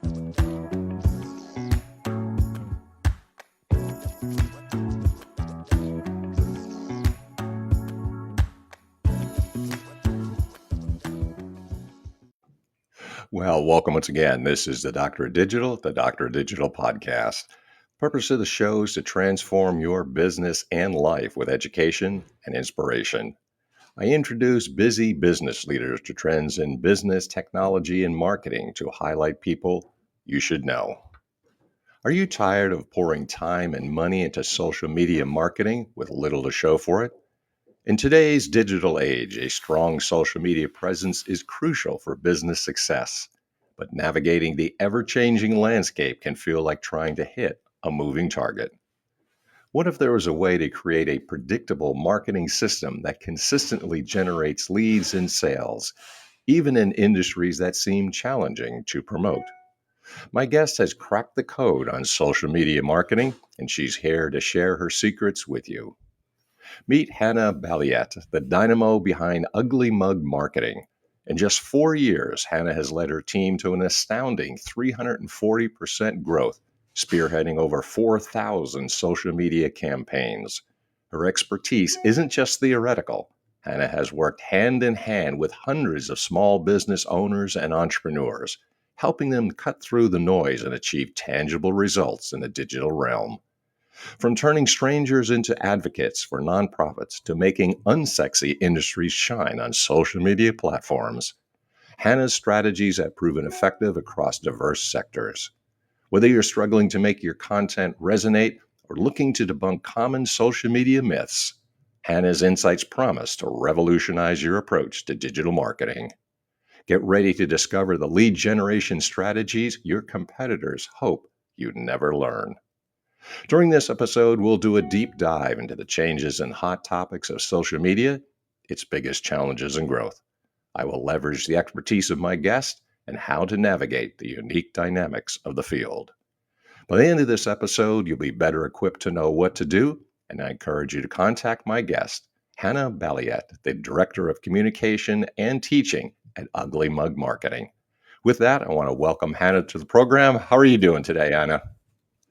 Well, welcome once again. This is the Doctor of Digital, the Doctor of Digital podcast. Purpose of the show is to transform your business and life with education and inspiration. I introduce busy business leaders to trends in business, technology, and marketing to highlight people you should know. Are you tired of pouring time and money into social media marketing with little to show for it? In today's digital age, a strong social media presence is crucial for business success. But navigating the ever changing landscape can feel like trying to hit a moving target. What if there was a way to create a predictable marketing system that consistently generates leads and sales, even in industries that seem challenging to promote? My guest has cracked the code on social media marketing, and she's here to share her secrets with you. Meet Hannah Balliet, the dynamo behind Ugly Mug Marketing. In just 4 years, Hannah has led her team to an astounding 340% growth, spearheading over 4,000 social media campaigns. Her expertise isn't just theoretical. Hannah has worked hand in hand with hundreds of small business owners and entrepreneurs, helping them cut through the noise and achieve tangible results in the digital realm. From turning strangers into advocates for nonprofits to making unsexy industries shine on social media platforms, Hannah's strategies have proven effective across diverse sectors. Whether you're struggling to make your content resonate or looking to debunk common social media myths, Hannah's insights promise to revolutionize your approach to digital marketing. Get ready to discover the lead generation strategies your competitors hope you'd never learn. During this episode, we'll do a deep dive into the changes and hot topics of social media, its biggest challenges and growth. I will leverage the expertise of my guest and how to navigate the unique dynamics of the field. By the end of this episode, you'll be better equipped to know what to do, and I encourage you to contact my guest, Hannah Balliet, the Director of Communication and Teaching at Ugly Mug Marketing. With that, I want to welcome Hannah to the program. How are you doing today, Hannah?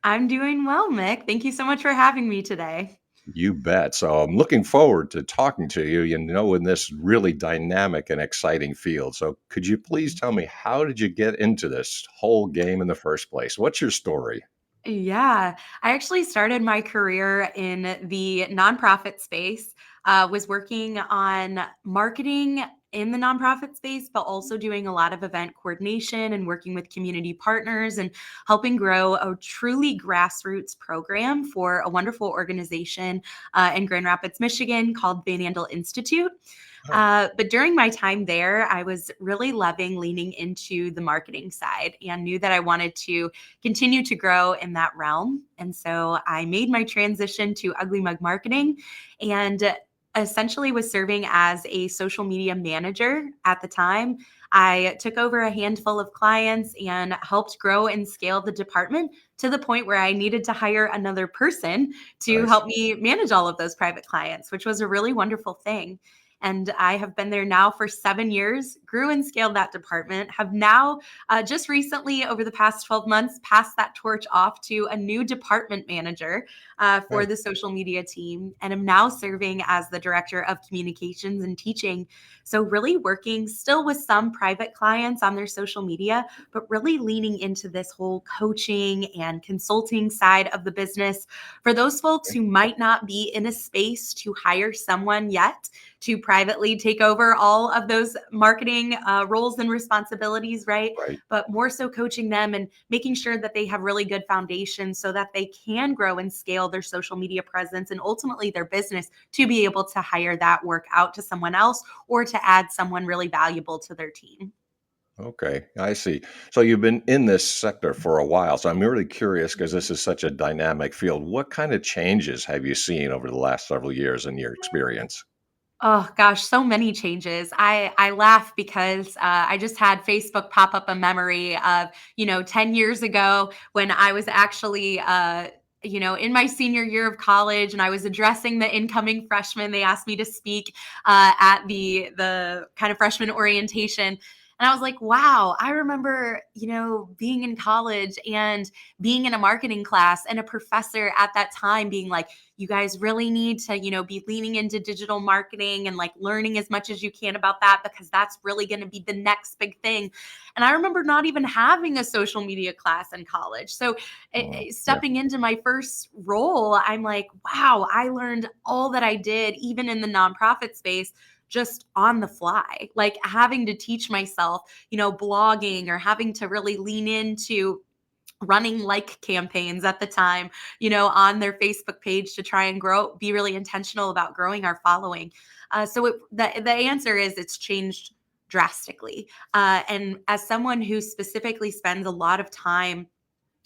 I'm doing well, Mick. Thank you so much for having me today. You bet. So I'm looking forward to talking to you, in this really dynamic and exciting field. So could you please tell me, how did you get into this whole game in the first place? What's your story? Yeah, I actually started my career in the nonprofit space, was working on marketing in the nonprofit space, but also doing a lot of event coordination and working with community partners and helping grow a truly grassroots program for a wonderful organization in Grand Rapids, Michigan called Van Andel Institute. Oh, But during my time there, I was really loving leaning into the marketing side and knew that I wanted to continue to grow in that realm. And so I made my transition to Ugly Mug Marketing and essentially was serving as a social media manager at the time. I took over a handful of clients and helped grow and scale the department to the point where I needed to hire another person to nice. help me manage all of those private clients, which was a really wonderful thing. And I have been there now for 7 years, grew and scaled that department, have now just recently, over the past 12 months, passed that torch off to a new department manager for Nice. the social media team, and am now serving as the director of communications and teaching. So, really working still with some private clients on their social media, but really leaning into this whole coaching and consulting side of the business for those folks who might not be in a space to hire someone yet to privately take over all of those marketing roles and responsibilities, right? Right. But more so coaching them and making sure that they have really good foundations so that they can grow and scale their social media presence and ultimately their business to be able to hire that work out to someone else or to add someone really valuable to their team. Okay, I see. So you've been in this sector for a while. So I'm really curious because this is such a dynamic field. What kind of changes have you seen over the last several years in your experience? Oh gosh, so many changes. I laugh because I just had Facebook pop up a memory of 10 years ago when I was actually in my senior year of college and I was addressing the incoming freshmen. They asked me to speak at the kind of freshman orientation. And I was like, wow, I remember, being in college and being in a marketing class, and a professor at that time being like, you guys really need to, be leaning into digital marketing and like learning as much as you can about that, because that's really going to be the next big thing. And I remember not even having a social media class in college. So Yeah. stepping into my first role, I'm like, wow, I learned all that I did, even in the nonprofit space, just on the fly, like having to teach myself, blogging, or having to really lean into running like campaigns at the time, on their Facebook page to try and be really intentional about growing our following. The answer is it's changed drastically. And as someone who specifically spends a lot of time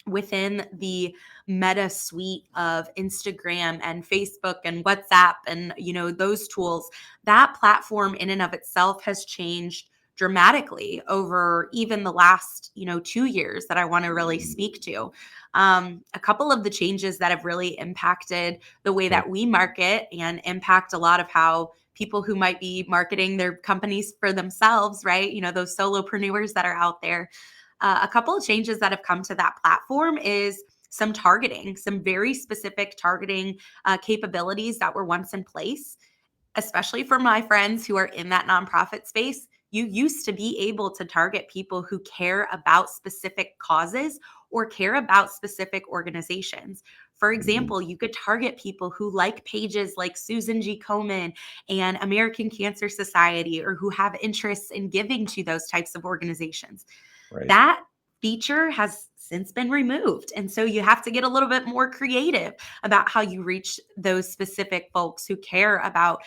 within the Meta suite of Instagram and Facebook and WhatsApp and those tools, that platform in and of itself has changed dramatically over even the last 2 years that I want to really speak to. A couple of the changes that have really impacted the way Okay. that we market and impact a lot of how people who might be marketing their companies for themselves, right? Those solopreneurs that are out there. A couple of changes that have come to that platform is some targeting, some very specific targeting capabilities that were once in place, especially for my friends who are in that nonprofit space. You used to be able to target people who care about specific causes or care about specific organizations. For Mhm. example, you could target people who like pages like Susan G. Komen and American Cancer Society, or who have interests in giving to those types of organizations. Right. That feature has since been removed. And so you have to get a little bit more creative about how you reach those specific folks who care about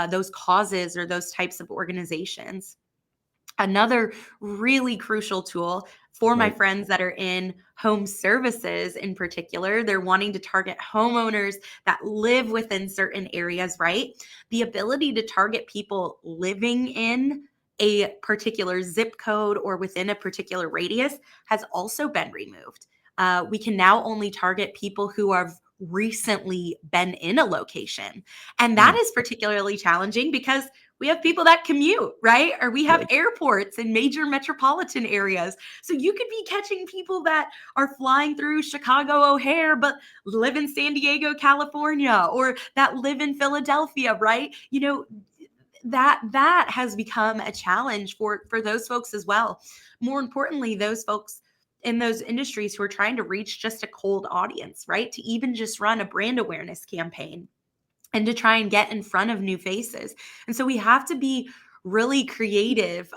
those causes or those types of organizations. Another really crucial tool for my Right. friends that are in home services in particular, they're wanting to target homeowners that live within certain areas, right? The ability to target people living in a particular zip code or within a particular radius has also been removed. We can now only target people who have recently been in a location. And that Mm. is particularly challenging because we have people that commute, right? Or we have Right. airports in major metropolitan areas. So you could be catching people that are flying through Chicago O'Hare, but live in San Diego, California, or that live in Philadelphia, right? That has become a challenge for those folks as well. More importantly, those folks in those industries who are trying to reach just a cold audience, right? To even just run a brand awareness campaign and to try and get in front of new faces. And so we have to be really creative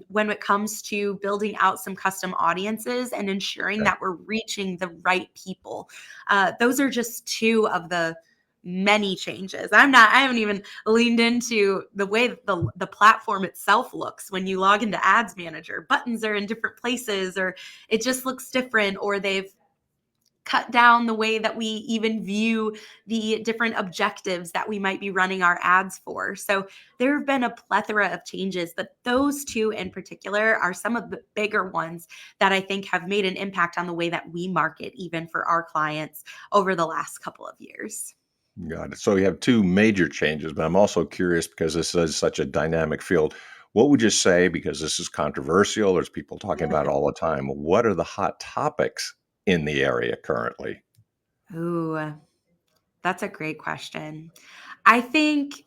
when it comes to building out some custom audiences and ensuring Okay. that we're reaching the right people. Those are just two of the many changes. I haven't even leaned into the way that the platform itself looks when you log into Ads Manager. Buttons are in different places, or it just looks different, or they've cut down the way that we even view the different objectives that we might be running our ads for. So there have been a plethora of changes, but those two in particular are some of the bigger ones that I think have made an impact on the way that we market, even for our clients over the last couple of years. Got it. So you have two major changes, but I'm also curious because this is such a dynamic field. What would you say, because this is controversial, there's people talking about it all the time, what are the hot topics in the area currently? Ooh, that's a great question. I think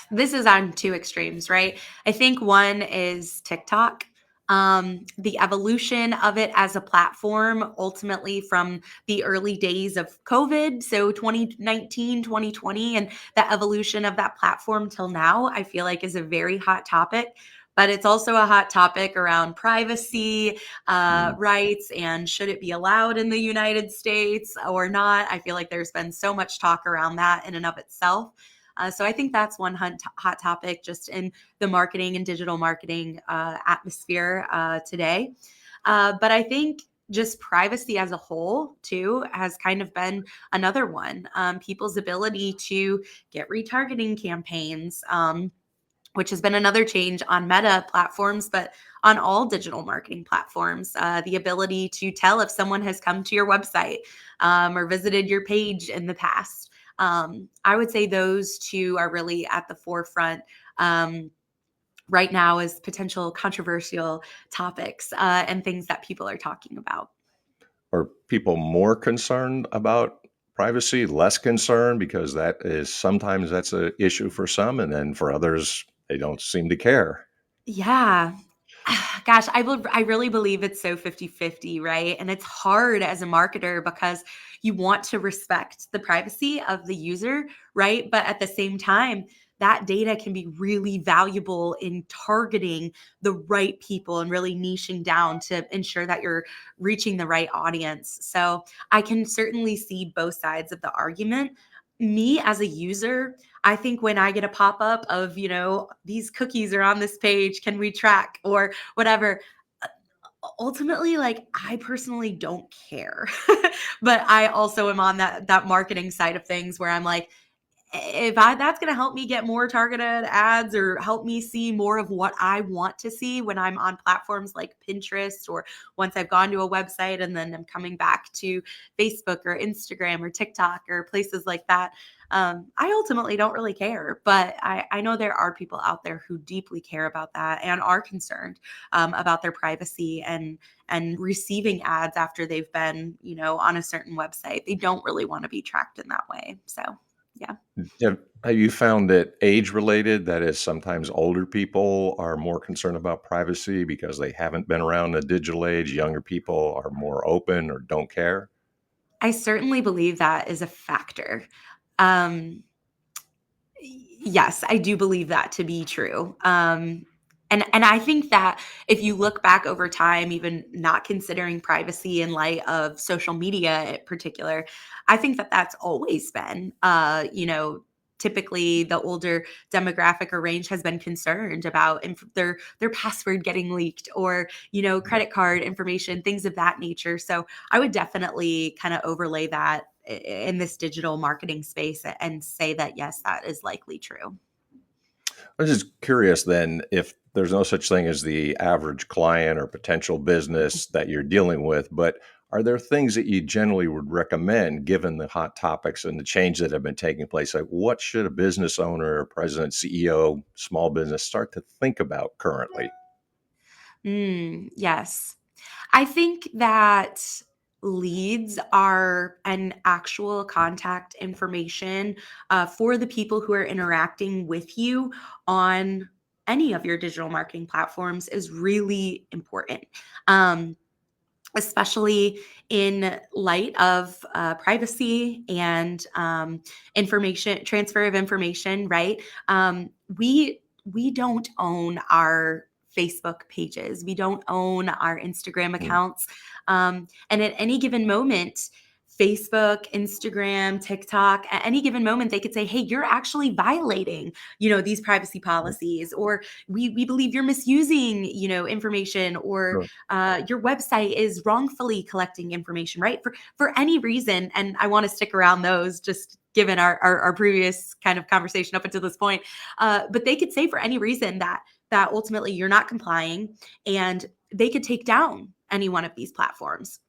this is on two extremes, right? I think one is TikTok. The evolution of it as a platform, ultimately from the early days of COVID, so 2019, 2020, and the evolution of that platform till now, I feel like is a very hot topic. But it's also a hot topic around privacy Mm. rights, and should it be allowed in the United States or not? I feel like there's been so much talk around that in and of itself. So I think that's one hot topic just in the marketing and digital marketing atmosphere today. But I think just privacy as a whole, too, has kind of been another one. People's ability to get retargeting campaigns, which has been another change on Meta platforms, but on all digital marketing platforms. The ability to tell if someone has come to your website or visited your page in the past. I would say those two are really at the forefront. Um, right now as potential controversial topics and things that people are talking about. Are people more concerned about privacy, less concerned? Because that is sometimes that's a issue for some, and then for others, they don't seem to care. Yeah. Gosh, I really believe it's so 50-50, right? And it's hard as a marketer because you want to respect the privacy of the user, right? But at the same time, that data can be really valuable in targeting the right people and really niching down to ensure that you're reaching the right audience. So I can certainly see both sides of the argument. Me as a user, I think when I get a pop up of, these cookies are on this page, can we track or whatever, uh, ultimately, like, I personally don't care. But I also am on that marketing side of things where I'm like, if that's going to help me get more targeted ads or help me see more of what I want to see when I'm on platforms like Pinterest, or once I've gone to a website and then I'm coming back to Facebook or Instagram or TikTok or places like that. I ultimately don't really care, but I know there are people out there who deeply care about that and are concerned about their privacy and receiving ads after they've been, on a certain website. They don't really want to be tracked in that way. So, yeah. Have you found that age related, that is, sometimes older people are more concerned about privacy because they haven't been around the digital age? Younger people are more open or don't care? I certainly believe that is a factor. Um, yes, I do believe that to be true. And I think that if you look back over time, even not considering privacy in light of social media in particular, I think that that's always been, typically the older demographic or range has been concerned about their password getting leaked, or credit card information, things of that nature. So I would definitely kind of overlay that in this digital marketing space and say that yes, that is likely true. I was just curious then, if there's no such thing as the average client or potential business that you're dealing with, but are there things that you generally would recommend given the hot topics and the change that have been taking place? Like, what should a business owner, president, CEO, small business start to think about currently? Yes. I think that leads are an actual contact information for the people who are interacting with you on any of your digital marketing platforms is really important. Um, Especially in light of privacy and information transfer of information, right? We don't own our Facebook pages, we don't own our Instagram Mm, accounts, and at any given moment, Facebook, Instagram, TikTok, at any given moment, they could say, "Hey, you're actually violating, these privacy mm, policies," or "We believe you're misusing, information," or sure. your website is wrongfully collecting information, right? For any reason. And I want to stick around those just given our previous kind of conversation up until this point. But they could say for any reason that ultimately you're not complying, and they could take down any one of these platforms.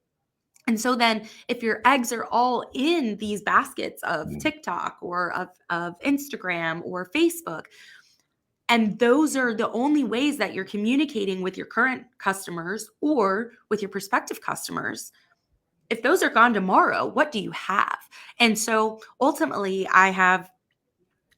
And so then if your eggs are all in these baskets of Mm, TikTok or of Instagram or Facebook, and those are the only ways that you're communicating with your current customers or with your prospective customers. If those are gone tomorrow, what do you have? And so ultimately, I have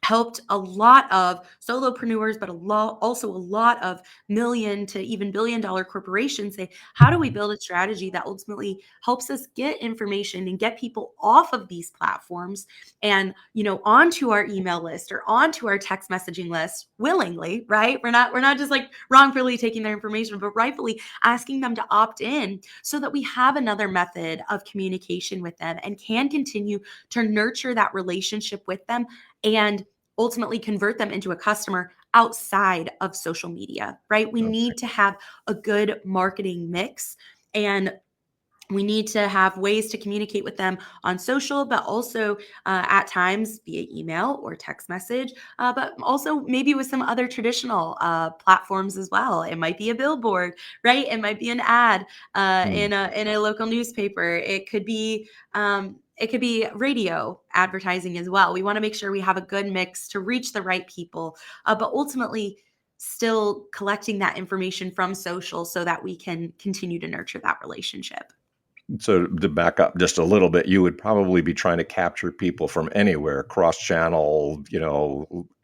helped a lot of solopreneurs, but also a lot of million to even billion-dollar corporations say, how do we build a strategy that ultimately helps us get information and get people off of these platforms and onto our email list or onto our text messaging list willingly, right? We're not just like wrongfully taking their information, but rightfully asking them to opt in so that we have another method of communication with them and can continue to nurture that relationship with them and ultimately convert them into a customer outside of social media, right? We okay. need to have a good marketing mix, and we need to have ways to communicate with them on social, but also at times via email or text message, but also maybe with some other traditional platforms as well. It might be a billboard, right? It might be an ad Mm. in a local newspaper. It could be radio advertising as well. We want to make sure we have a good mix to reach the right people, but ultimately, still collecting that information from social so that we can continue to nurture that relationship. So to back up just a little bit, you would probably be trying to capture people from anywhere, cross channel,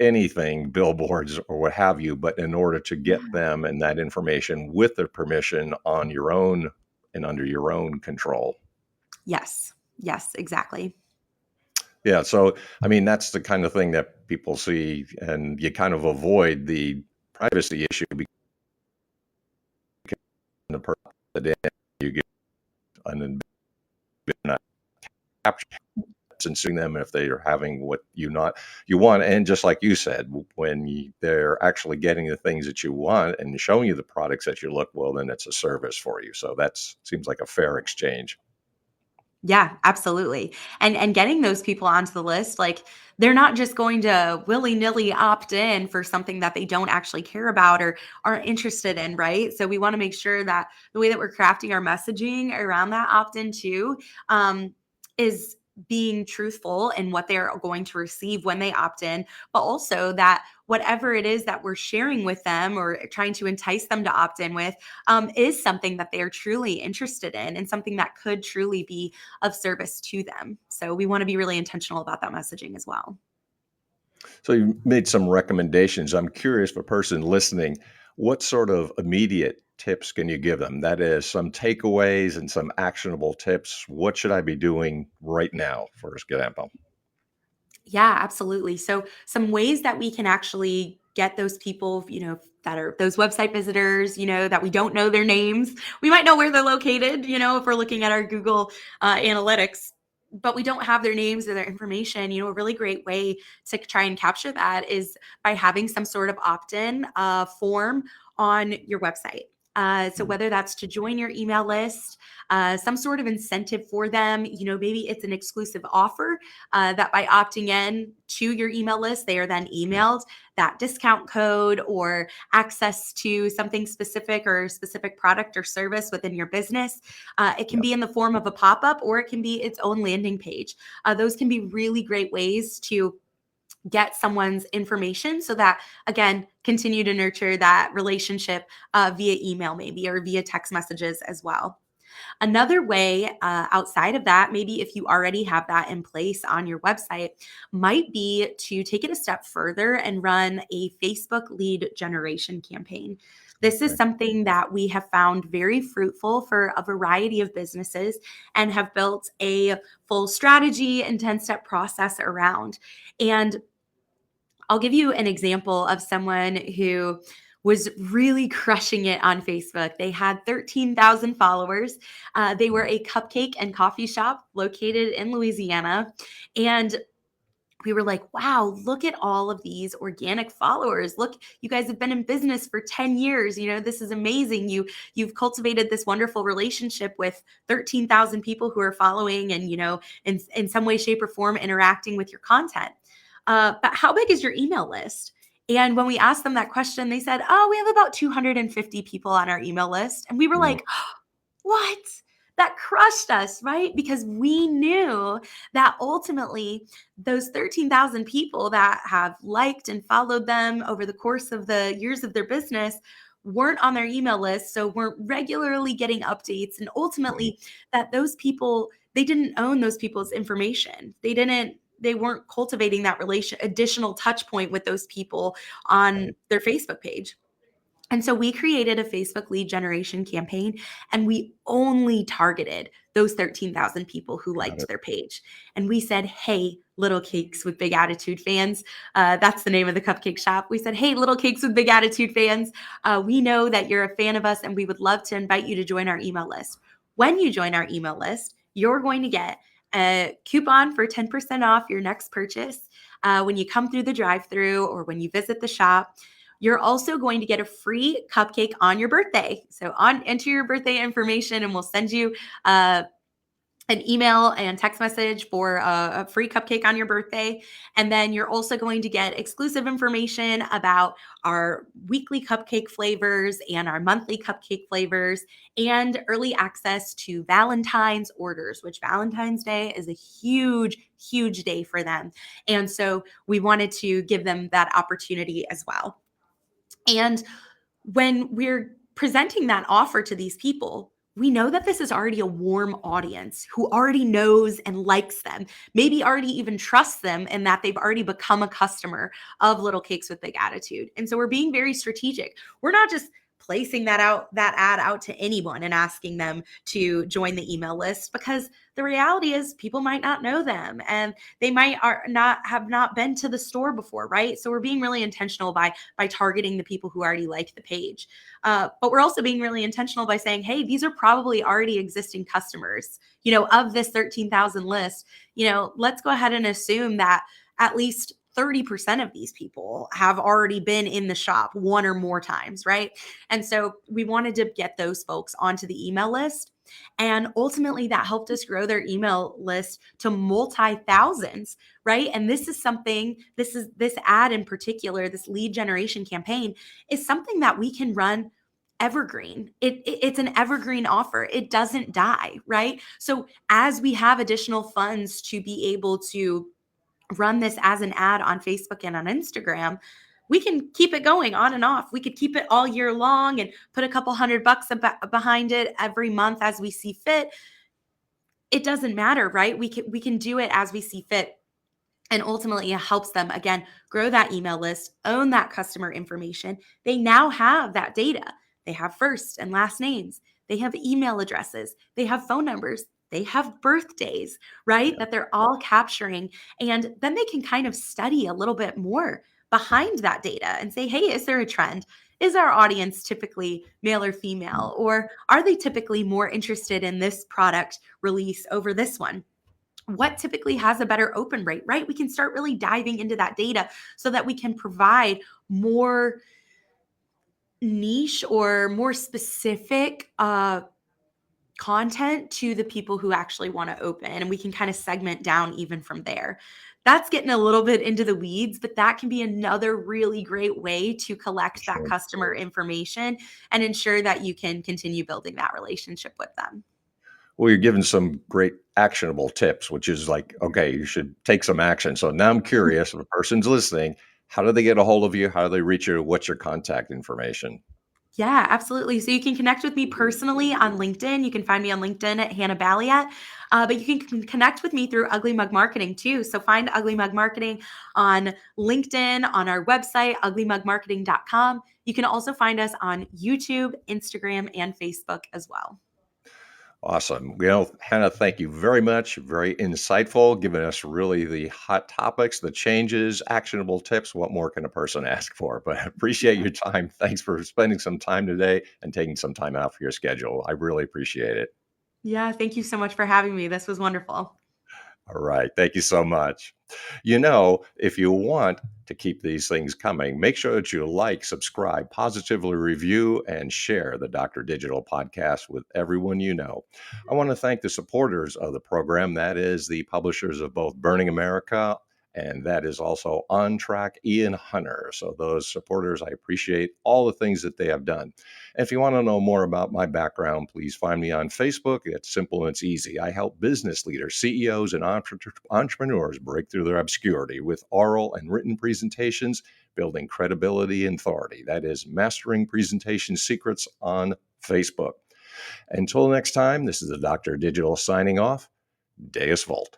anything, billboards or what have you. But in order to get Yeah. them and that information with their permission on your own and under your own control. Yes. Yes, exactly. Yeah. So, I mean, that's the kind of thing that people see, and you kind of avoid the privacy issue because the person that you get an capture and suing them if they are having what you want. And just like you said, when they're actually getting the things that you want and showing you the products that you look, well, then it's a service for you. So that seems like a fair exchange. Yeah, absolutely. And getting those people onto the list, like they're not just going to willy-nilly opt in for something that they don't actually care about or aren't interested in, right? So we want to make sure that the way that we're crafting our messaging around that opt-in too, is being truthful in what they're going to receive when they opt in, but also that whatever it is that we're sharing with them or trying to entice them to opt in with, is something that they're truly interested in and something that could truly be of service to them. So we want to be really intentional about that messaging as well. So you made some recommendations. I'm curious for a person listening, what sort of immediate tips can you give them? That is some takeaways and some actionable tips. What should I be doing right now, for example? Yeah, absolutely. So some ways that we can actually get those people, that are those website visitors, that we don't know their names. We might know where they're located, if we're looking at our Google analytics, but we don't have their names or their information. A really great way to try and capture that is by having some sort of opt-in form on your website. So Mm, whether that's to join your email list, some sort of incentive for them, maybe it's an exclusive offer that by opting in to your email list, they are then emailed that discount code or access to something specific or specific product or service within your business. It can yep. be in the form of a pop up or it can be its own landing page. Those can be really great ways to get someone's information so that, again, continue to nurture that relationship via email, maybe, or via text messages as well. Another way outside of that, maybe if you already have that in place on your website, might be to take it a step further and run a Facebook lead generation campaign. This is Okay. something that we have found very fruitful for a variety of businesses and have built a full strategy and 10-step process around. And I'll give you an example of someone who was really crushing it on Facebook. They had 13,000 followers. They were Mm, a cupcake and coffee shop located in Louisiana. And we were like, wow, look at all of these organic followers. Look, you guys have been in business for 10 years. This is amazing. You've cultivated this wonderful relationship with 13,000 people who are following and, in some way, shape, or form interacting with your content. But how big is your email list? And when we asked them that question, they said, oh, we have about 250 people on our email list. And we were mm, like, what? That crushed us, right? Because we knew that ultimately those 13,000 people that have liked and followed them over the course of the years of their business weren't on their email list, so weren't regularly getting updates. And right. ultimately, that those people, they didn't own those people's information. They weren't cultivating that additional touch point with those people on Right. their Facebook page. And so we created a Facebook lead generation campaign and we only targeted those 13,000 people who Got liked it. their page. And we said, hey, little cakes with big attitude fans. That's the name of the cupcake shop. We said, hey, little cakes with big attitude fans. We know that you're a fan of us and we would love to invite you to join our email list. When you join our email list, you're going to get a coupon for 10% off your next purchase when you come through the drive through or when you visit the shop. You're also going to get a free cupcake on your birthday. So enter your birthday information and we'll send you an email and text message for a free cupcake on your birthday. And then you're also going to get exclusive information about our weekly cupcake flavors and our monthly cupcake flavors and early access to Valentine's orders, which Valentine's Day is a huge, huge day for them. And so we wanted to give them that opportunity as well. And when we're presenting that offer to these people, we know that this is already a warm audience who already knows and likes them, maybe already even trusts them, and that they've already become a customer of Little Cakes with Big Attitude. And so we're being very strategic. We're not just placing that ad out to anyone and asking them to join the email list, because the reality is people might not know them, and they might not have not been to the store before, right? So we're being really intentional by targeting the people who already like the page. But we're also being really intentional by saying, hey, these are probably already existing customers, of this 13,000 list. Let's go ahead and assume that at least 30% of these people have already been in the shop one or more times, right? And so we wanted to get those folks onto the email list. And ultimately, that helped us grow their email list to multi thousands, right? And this ad in particular, this lead generation campaign, is something that we can run evergreen. It's an evergreen offer. It doesn't die, right? So as we have additional funds to be able to run this as an ad on Facebook and on Instagram, we can keep it going on and off. We could keep it all year long and put a couple $100 behind it every month as we see fit. It doesn't matter, right? We can do it as we see fit. And ultimately, it helps them, again, grow that email list, own that customer information. They now have that data. They have first and last names. They have email addresses. They have phone numbers. They have birthdays, right? That they're all capturing. And then they can kind of study a little bit more behind that data and say, hey, is there a trend? Is our audience typically male or female? Or are they typically more interested in this product release over this one? What typically has a better open rate, right? We can start really diving into that data so that we can provide more niche or more specific content to the people who actually want to open. And we can kind of segment down even from there. That's getting a little bit into the weeds, but that can be another really great way to collect that Sure. customer information and ensure that you can continue building that relationship with them. Well, you're giving some great actionable tips, which is like, okay, you should take some action. So now I'm curious, if a person's listening, how do they get a hold of you? How do they reach you? What's your contact information? Yeah, absolutely. So you can connect with me personally on LinkedIn. You can find me on LinkedIn at Hannah Balliet, but you can connect with me through Ugly Mug Marketing too. So find Ugly Mug Marketing on LinkedIn, on our website, uglymugmarketing.com. You can also find us on YouTube, Instagram, and Facebook as well. Awesome. Hannah, thank you very much. Very insightful, giving us really the hot topics, the changes, actionable tips. What more can a person ask for? But I appreciate your time. Thanks for spending some time today and taking some time out for your schedule. I really appreciate it. Yeah, thank you so much for having me. This was wonderful. All right. Thank you so much. If you want to keep these things coming, make sure that you like, subscribe, positively review, and share the Dr. Digital podcast with everyone you know. I want to thank the supporters of the program. That is the publishers of both Burning America, and that is also On Track, Ian Hunter. So, those supporters, I appreciate all the things that they have done. And if you want to know more about my background, please find me on Facebook. It's simple and it's easy. I help business leaders, CEOs, and entrepreneurs break through their obscurity with oral and written presentations, building credibility and authority. That is Mastering Presentation Secrets on Facebook. Until next time, this is the Dr. Digital signing off. Deus Volt.